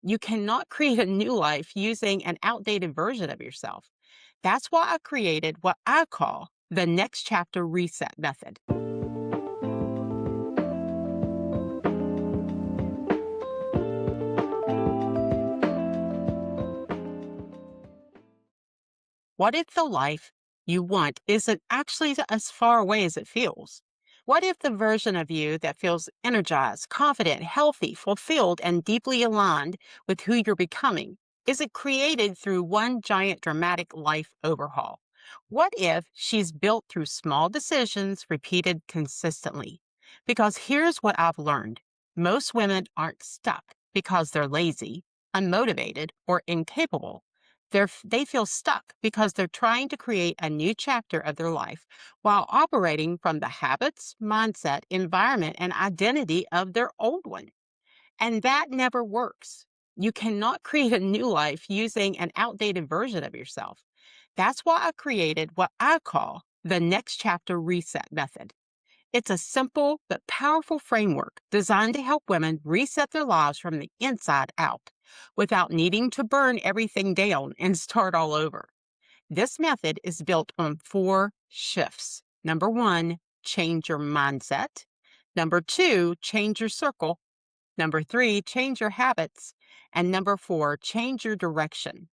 You cannot create a new life using an outdated version of yourself. That's why I created what I call the next chapter reset method. What if the life you want isn't actually as far away as it feels? What if the version of you that feels energized, confident, healthy, fulfilled, and deeply aligned with who you're becoming isn't created through one giant dramatic life overhaul? What if she's built through small decisions repeated consistently? Because here's what I've learned: most women aren't stuck because they're lazy, unmotivated, or incapable. They feel stuck because they're trying to create a new chapter of their life while operating from the habits, mindset, environment, and identity of their old one. And that never works. You cannot create a new life using an outdated version of yourself. That's why I created what I call the next chapter reset method. It's a simple but powerful framework designed to help women reset their lives from the inside out without needing to burn everything down and start all over. This method is built on four shifts. Number one, change your mindset. Number two, change your circle. Number three, change your habits. And number four, change your direction.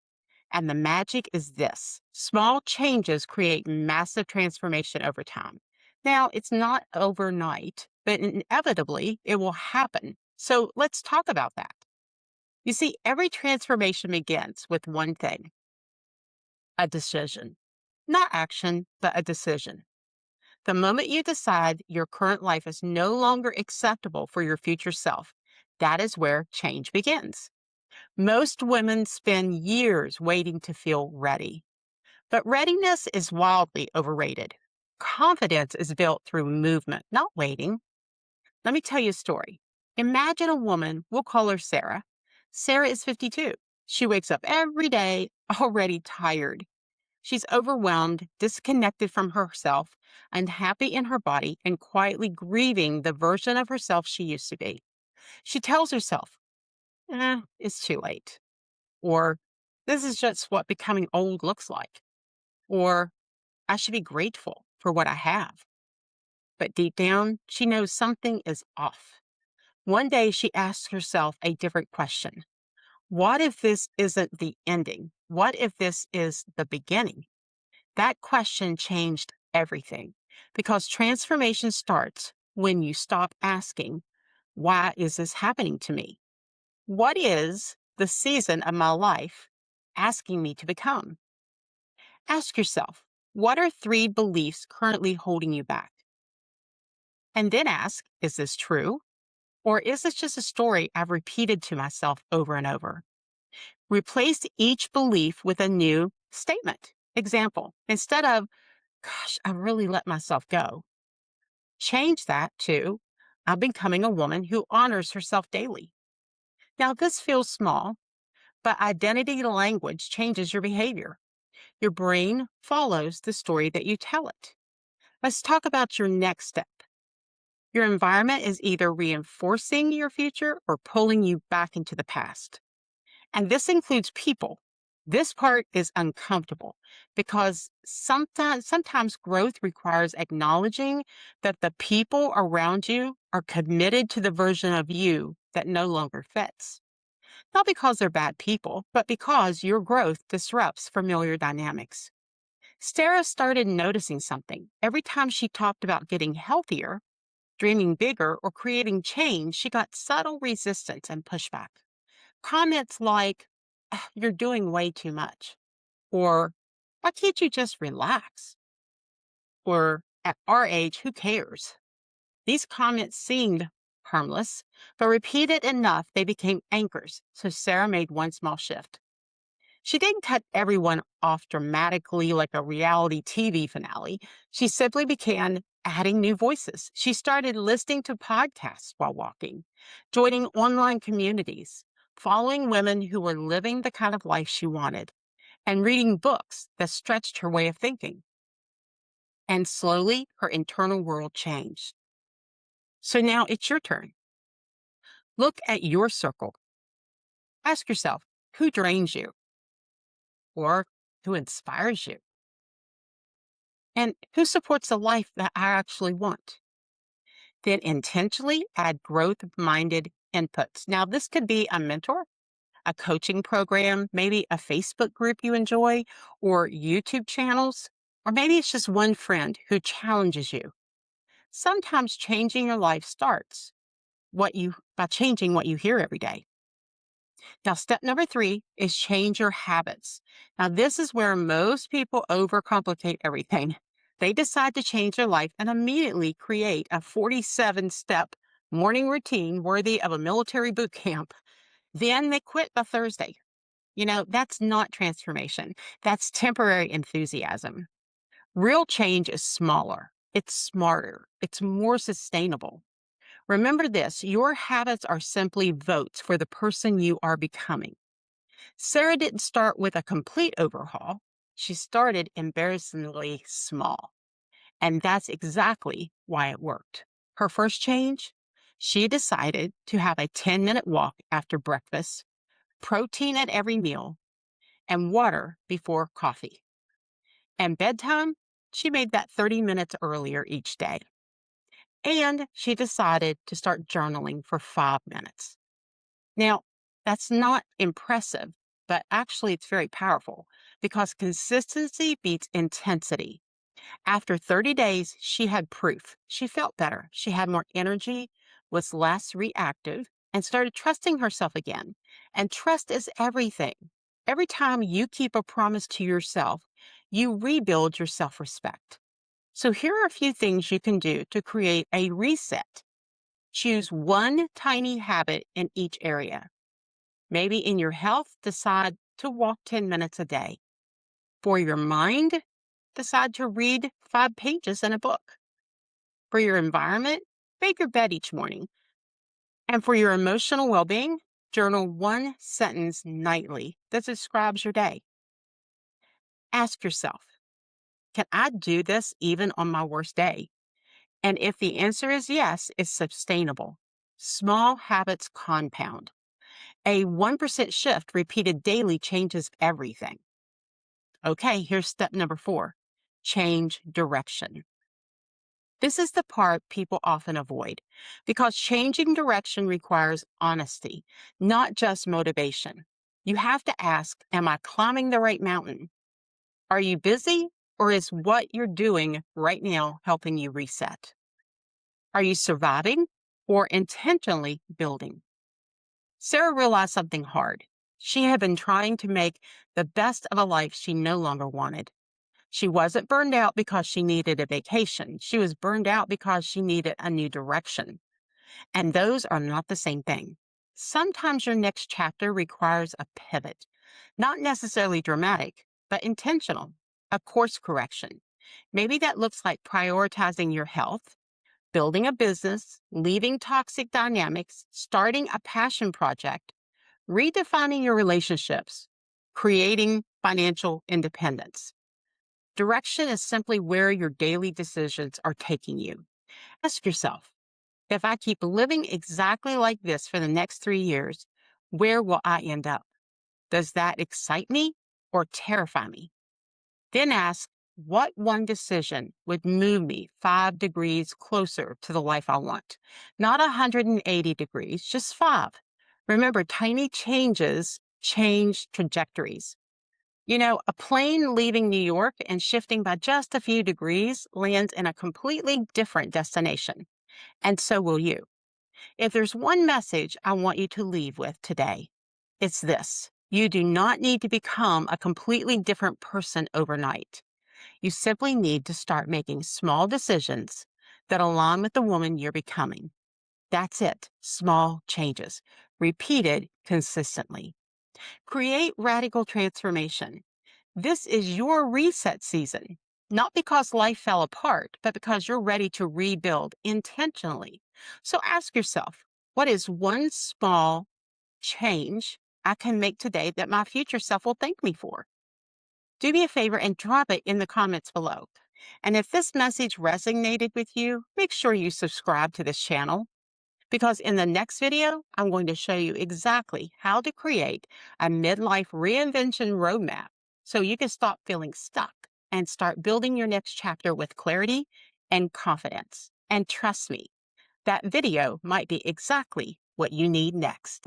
And the magic is this: small changes create massive transformation over time. Now, it's not overnight, but inevitably it will happen. So let's talk about that. You see, every transformation begins with one thing: a decision. Not action, but a decision. The moment you decide your current life is no longer acceptable for your future self, that is where change begins. Most women spend years waiting to feel ready. But readiness is wildly overrated. Confidence is built through movement, not waiting. Let me tell you a story. Imagine a woman, we'll call her Sarah. Sarah is 52. She wakes up every day already tired. She's overwhelmed, disconnected from herself, unhappy in her body, and quietly grieving the version of herself she used to be. She tells herself, it's too late. Or, this is just what becoming old looks like. Or, I should be grateful for what I have. But deep down, she knows something is off. One day, she asks herself a different question. What if this isn't the ending? What if this is the beginning? That question changed everything because transformation starts when you stop asking, why is this happening to me? What is the season of my life asking me to become? Ask yourself, what are three beliefs currently holding you back? And then ask, is this true? Or is this just a story I've repeated to myself over and over? Replace each belief with a new statement. Example, instead of, gosh, I really let myself go, change that to, I'm becoming a woman who honors herself daily. Now, this feels small, but identity language changes your behavior. Your brain follows the story that you tell it. Let's talk about your next step. Your environment is either reinforcing your future or pulling you back into the past. And this includes people. This part is uncomfortable because sometimes growth requires acknowledging that the people around you are committed to the version of you that no longer fits. Not because they're bad people, but because your growth disrupts familiar dynamics. Sarah started noticing something. Every time she talked about getting healthier, dreaming bigger, or creating change, she got subtle resistance and pushback. Comments like, "Ugh, you're doing way too much," or why can't you just relax? Or at our age, who cares? These comments seemed harmless, but repeated enough, they became anchors. So Sarah made one small shift. She didn't cut everyone off dramatically like a reality TV finale. She simply began adding new voices. She started listening to podcasts while walking, joining online communities, following women who were living the kind of life she wanted, and reading books that stretched her way of thinking. And slowly, her internal world changed. So now it's your turn. Look at your circle. Ask yourself, who drains you or who inspires you? And who supports the life that I actually want? Then intentionally add growth minded inputs. Now, this could be a mentor, a coaching program, maybe a Facebook group you enjoy, or YouTube channels, or maybe it's just one friend who challenges you. Sometimes changing your life starts by changing what you hear every day. Now, step number 3 is change your habits. Now, this is where most people overcomplicate everything. They decide to change their life and immediately create a 47-step morning routine worthy of a military boot camp. Then they quit by Thursday. That's not transformation. That's temporary enthusiasm. Real change is smaller, it's smarter, it's more sustainable. Remember this, your habits are simply votes for the person you are becoming. Sarah didn't start with a complete overhaul. She started embarrassingly small. And that's exactly why it worked. Her first change, she decided to have a 10-minute walk after breakfast, protein at every meal, and water before coffee. And bedtime, she made that 30 minutes earlier each day. And she decided to start journaling for 5 minutes. Now, that's not impressive, but actually it's very powerful because consistency beats intensity. After 30 days, she had proof. She felt better. She had more energy, was less reactive, and started trusting herself again. And trust is everything. Every time you keep a promise to yourself, you rebuild your self respect. So, here are a few things you can do to create a reset. Choose one tiny habit in each area. Maybe in your health, decide to walk 10 minutes a day. For your mind, decide to read 5 pages in a book. For your environment, make your bed each morning. And for your emotional well being, journal one sentence nightly that describes your day. Ask yourself, can I do this even on my worst day? And if the answer is yes, it's sustainable. Small habits compound. A 1% shift repeated daily changes everything. Okay, here's step number 4, change direction. This is the part people often avoid because changing direction requires honesty, not just motivation. You have to ask, am I climbing the right mountain? Are you busy, or is what you're doing right now helping you reset? Are you surviving or intentionally building? Sarah realized something hard. She had been trying to make the best of a life she no longer wanted. She wasn't burned out because she needed a vacation. She was burned out because she needed a new direction. And those are not the same thing. Sometimes your next chapter requires a pivot, not necessarily dramatic, but intentional, a course correction. Maybe that looks like prioritizing your health, building a business, leaving toxic dynamics, starting a passion project, redefining your relationships, creating financial independence. Direction is simply where your daily decisions are taking you. Ask yourself, if I keep living exactly like this for the next 3 years, where will I end up? Does that excite me or terrify me? Then ask, what one decision would move me 5 degrees closer to the life I want? Not 180 degrees, just 5. Remember, tiny changes change trajectories. A plane leaving New York and shifting by just a few degrees lands in a completely different destination. And so will you. If there's one message I want you to leave with today, it's this. You do not need to become a completely different person overnight. You simply need to start making small decisions that align with the woman you're becoming. That's it. Small changes, repeated consistently. Create radical transformation. This is your reset season, not because life fell apart, but because you're ready to rebuild intentionally. So ask yourself, what is one small change I can make today that my future self will thank me for? Do me a favor and drop it in the comments below. And if this message resonated with you, make sure you subscribe to this channel. Because in the next video, I'm going to show you exactly how to create a midlife reinvention roadmap so you can stop feeling stuck and start building your next chapter with clarity and confidence. And trust me, that video might be exactly what you need next.